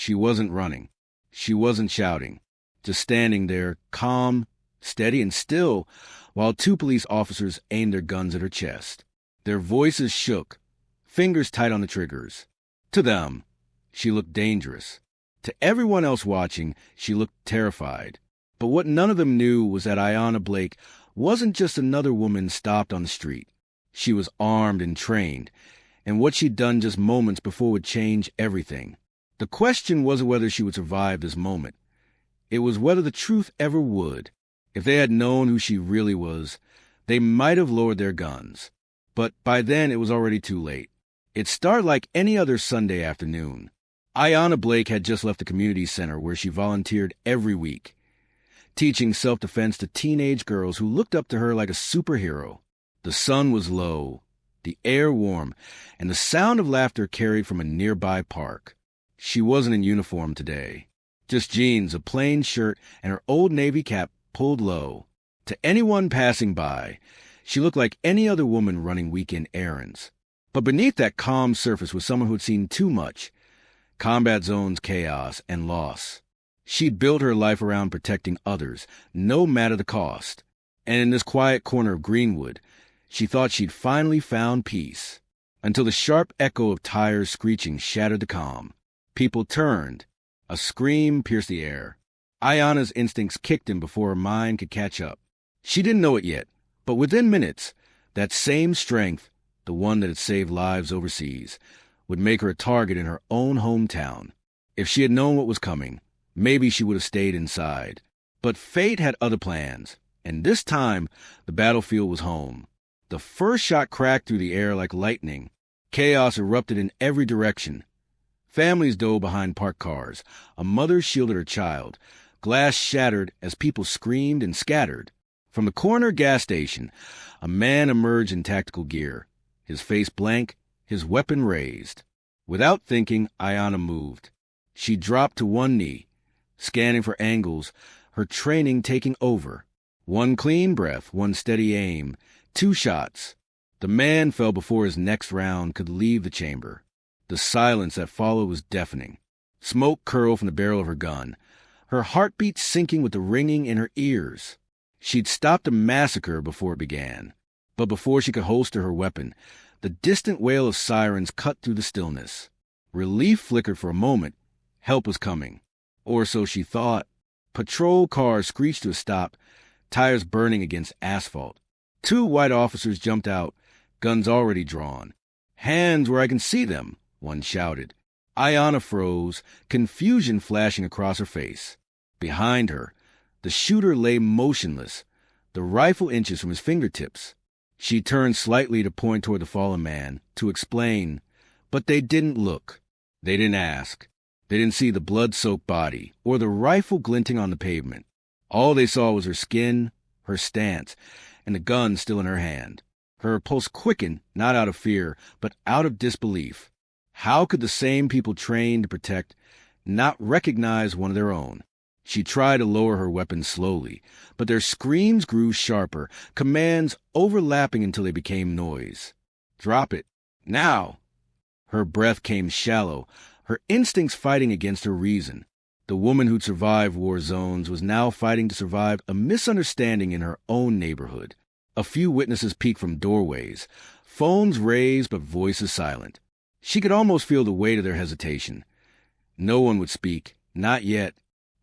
She wasn't running. She wasn't shouting. Just standing there, calm, steady, and still, while two police officers aimed their guns at her chest. Their voices shook, fingers tight on the triggers. To them, she looked dangerous. To everyone else watching, she looked terrified. But what none of them knew was that Ayanna Blake wasn't just another woman stopped on the street. She was armed and trained, and what she'd done just moments before would change everything. The question wasn't whether she would survive this moment. It was whether the truth ever would. If they had known who she really was, they might have lowered their guns. But by then it was already too late. It started like any other Sunday afternoon. Ayanna Blake had just left the community center where she volunteered every week, teaching self-defense to teenage girls who looked up to her like a superhero. The sun was low, the air warm, and the sound of laughter carried from a nearby park. She wasn't in uniform today. Just jeans, a plain shirt, and her old Navy cap pulled low. To anyone passing by, she looked like any other woman running weekend errands. But beneath that calm surface was someone who had seen too much: combat zones, chaos, and loss. She'd built her life around protecting others, no matter the cost. And in this quiet corner of Greenwood, she thought she'd finally found peace, until the sharp echo of tires screeching shattered the calm. People turned. A scream pierced the air. Ayanna's instincts kicked in before her mind could catch up. She didn't know it yet, but within minutes, that same strength, the one that had saved lives overseas, would make her a target in her own hometown. If she had known what was coming, maybe she would have stayed inside. But fate had other plans, and this time the battlefield was home. The first shot cracked through the air like lightning. Chaos erupted in every direction. Families dove behind parked cars. A mother shielded her child. Glass shattered as people screamed and scattered. From the corner gas station, a man emerged in tactical gear, his face blank, his weapon raised. Without thinking, Ayanna moved. She dropped to one knee, scanning for angles, her training taking over. One clean breath, one steady aim, 2 shots. The man fell before his next round could leave the chamber. The silence that followed was deafening. Smoke curled from the barrel of her gun, her heartbeat sinking with the ringing in her ears. She'd stopped a massacre before it began. But before she could holster her weapon, the distant wail of sirens cut through the stillness. Relief flickered for a moment. Help was coming. Or so she thought. Patrol cars screeched to a stop, tires burning against asphalt. 2 white officers jumped out, guns already drawn. "Hands where I can see them," one shouted. Ayanna froze, confusion flashing across her face. Behind her, the shooter lay motionless, the rifle inches from his fingertips. She turned slightly to point toward the fallen man, to explain, but they didn't look. They didn't ask. They didn't see the blood-soaked body, or the rifle glinting on the pavement. All they saw was her skin, her stance, and the gun still in her hand. Her pulse quickened, not out of fear, but out of disbelief. How could the same people trained to protect not recognize one of their own? She tried to lower her weapon slowly, but their screams grew sharper, commands overlapping until they became noise. "Drop it. Now!" Her breath came shallow, her instincts fighting against her reason. The woman who'd survived war zones was now fighting to survive a misunderstanding in her own neighborhood. A few witnesses peeked from doorways, phones raised but voices silent. She could almost feel the weight of their hesitation. No one would speak, not yet.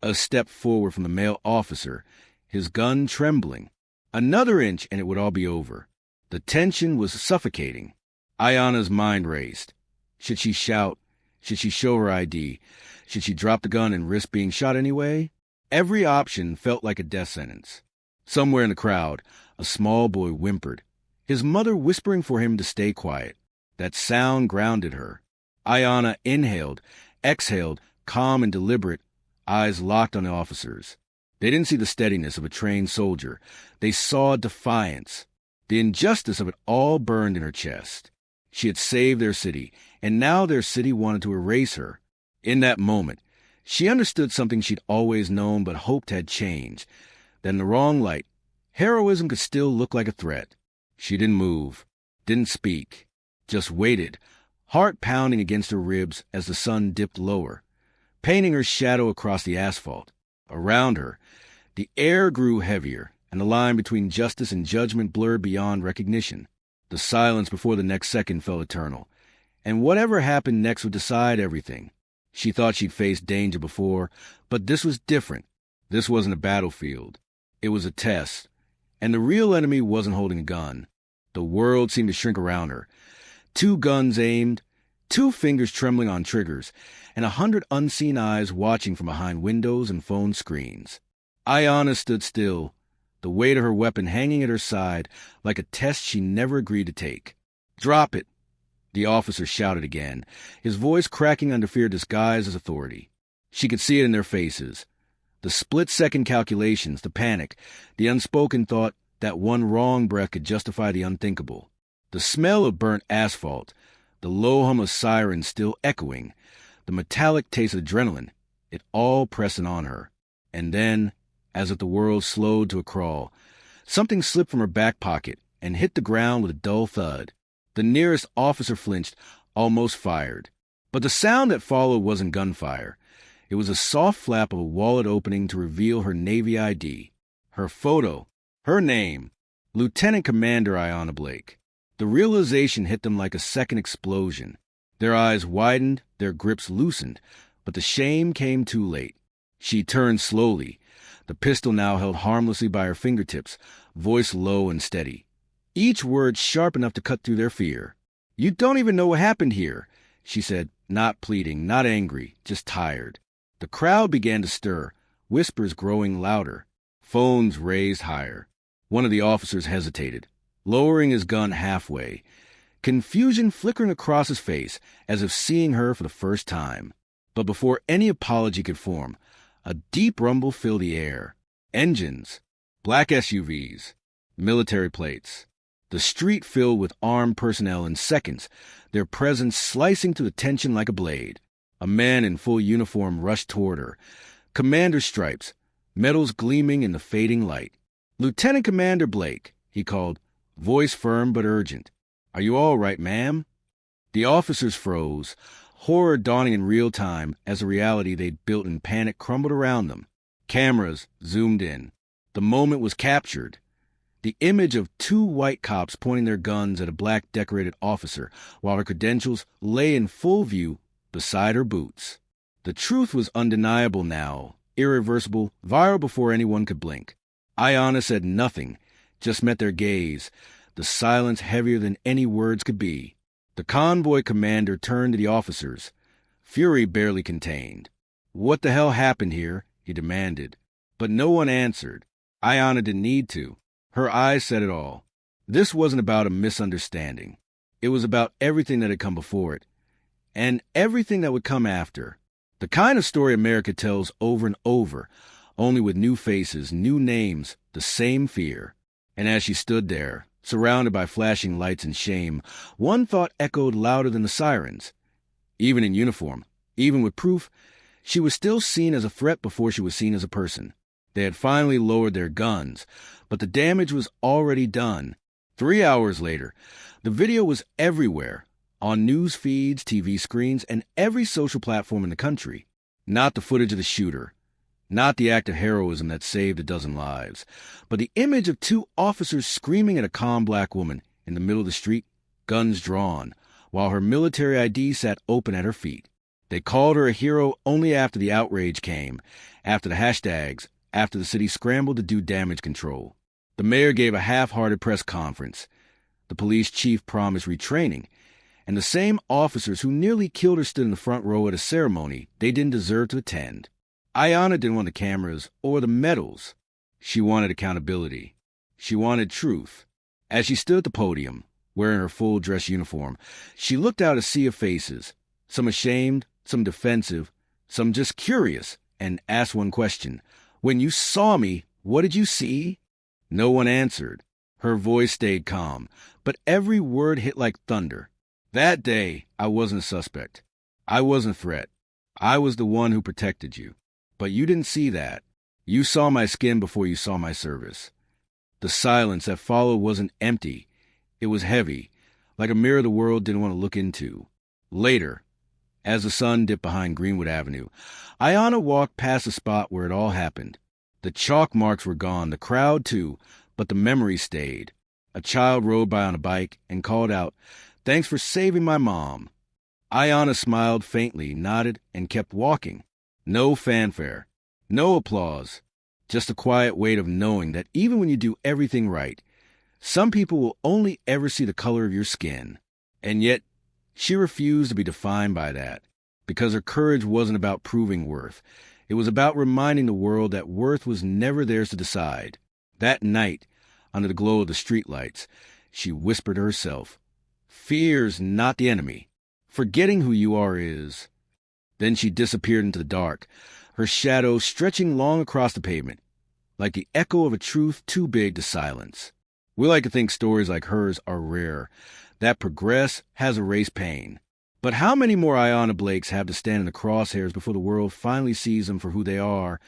A step forward from the male officer, his gun trembling. Another inch and it would all be over. The tension was suffocating. Ayanna's mind raced. Should she shout? Should she show her ID? Should she drop the gun and risk being shot anyway? Every option felt like a death sentence. Somewhere in the crowd, a small boy whimpered, his mother whispering for him to stay quiet. That sound grounded her. Ayanna inhaled, exhaled, calm and deliberate, eyes locked on the officers. They didn't see the steadiness of a trained soldier. They saw defiance. The injustice of it all burned in her chest. She had saved their city, and now their city wanted to erase her. In that moment, she understood something she'd always known but hoped had changed, that in the wrong light, heroism could still look like a threat. She didn't move, didn't speak, just waited, heart pounding against her ribs as the sun dipped lower. painting her shadow across the asphalt. Around her, the air grew heavier, and the line between justice and judgment blurred beyond recognition. The silence before the next second felt eternal, and whatever happened next would decide everything. She thought she'd faced danger before, but this was different. This wasn't a battlefield. It was a test, and the real enemy wasn't holding a gun. The world seemed to shrink around her. 2 guns aimed, 2 fingers trembling on triggers, and 100 unseen eyes watching from behind windows and phone screens. Ayanna stood still, the weight of her weapon hanging at her side like a test she never agreed to take. "Drop it!" the officer shouted again, his voice cracking under fear disguised as authority. She could see it in their faces. The split-second calculations, the panic, the unspoken thought that one wrong breath could justify the unthinkable. The smell of burnt asphalt, the low hum of sirens still echoing, the metallic taste of adrenaline, it all pressing on her. And then, as if the world slowed to a crawl, something slipped from her back pocket and hit the ground with a dull thud. The nearest officer flinched, almost fired. But the sound that followed wasn't gunfire. It was a soft flap of a wallet opening to reveal her Navy ID, her photo, her name, Lieutenant Commander Ayanna Blake. The realization hit them like a second explosion. Their eyes widened, their grips loosened, but the shame came too late. She turned slowly, the pistol now held harmlessly by her fingertips, voice low and steady. Each word sharp enough to cut through their fear. "You don't even know what happened here," she said, not pleading, not angry, just tired. The crowd began to stir, whispers growing louder, phones raised higher. One of the officers hesitated, lowering his gun halfway, confusion flickering across his face as if seeing her for the first time. But before any apology could form, a deep rumble filled the air. Engines, black SUVs, military plates. The street filled with armed personnel in seconds, their presence slicing through the tension like a blade. A man in full uniform rushed toward her, commander's stripes, medals gleaming in the fading light. "Lieutenant Commander Blake," he called, voice firm but urgent. "Are you all right, ma'am?" The officers froze, horror dawning in real time as the reality they'd built in panic crumbled around them. Cameras zoomed in. The moment was captured. The image of 2 white cops pointing their guns at a black decorated officer while her credentials lay in full view beside her boots. The truth was undeniable now, irreversible, viral before anyone could blink. Ayanna said nothing, just met their gaze, the silence heavier than any words could be. The convoy commander turned to the officers, fury barely contained. "What the hell happened here?" he demanded. But no one answered. Ayanna didn't need to. Her eyes said it all. This wasn't about a misunderstanding. It was about everything that had come before it, and everything that would come after. The kind of story America tells over and over, only with new faces, new names, the same fear. And as she stood there, surrounded by flashing lights and shame, one thought echoed louder than the sirens. Even in uniform, even with proof, she was still seen as a threat before she was seen as a person. They had finally lowered their guns, but the damage was already done. 3 hours later, the video was everywhere, on news feeds, TV screens, and every social platform in the country. Not the footage of the shooter, not the act of heroism that saved a dozen lives, but the image of 2 officers screaming at a calm black woman in the middle of the street, guns drawn, while her military ID sat open at her feet. They called her a hero only after the outrage came, after the hashtags, after the city scrambled to do damage control. The mayor gave a half-hearted press conference. The police chief promised retraining, and the same officers who nearly killed her stood in the front row at a ceremony they didn't deserve to attend. Ayanna didn't want the cameras or the medals. She wanted accountability. She wanted truth. As she stood at the podium, wearing her full dress uniform, she looked out a sea of faces, some ashamed, some defensive, some just curious, and asked one question. "When you saw me, what did you see?" No one answered. Her voice stayed calm, but every word hit like thunder. "That day, I wasn't a suspect. I wasn't a threat. I was the one who protected you. But you didn't see that. You saw my skin before you saw my service." The silence that followed wasn't empty. It was heavy, like a mirror the world didn't want to look into. Later, As the sun dipped behind Greenwood Avenue, Ayanna walked past the spot where it all happened. The chalk marks were gone, the crowd too, but the memory stayed. A child rode by on a bike and called out, "Thanks for saving my mom." Ayanna smiled faintly, nodded, and kept walking. No fanfare, no applause, just a quiet weight of knowing that even when you do everything right, some people will only ever see the color of your skin. And yet, she refused to be defined by that, because her courage wasn't about proving worth. It was about reminding the world that worth was never theirs to decide. That night, under the glow of the streetlights, she whispered to herself, "Fear's not the enemy. Forgetting who you are is." Then she disappeared into the dark, her shadow stretching long across the pavement, like the echo of a truth too big to silence. We like to think stories like hers are rare, that progress has erased pain. But how many more Ayanna Blakes have to stand in the crosshairs before the world finally sees them for who they are,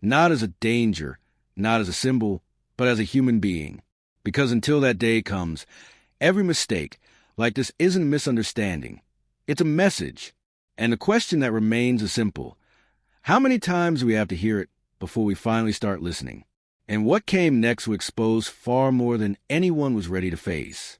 not as a danger, not as a symbol, but as a human being? Because until that day comes, every mistake, like this, isn't a misunderstanding. It's a message. And the question that remains is simple. How many times do we have to hear it before we finally start listening? And what came next will expose far more than anyone was ready to face.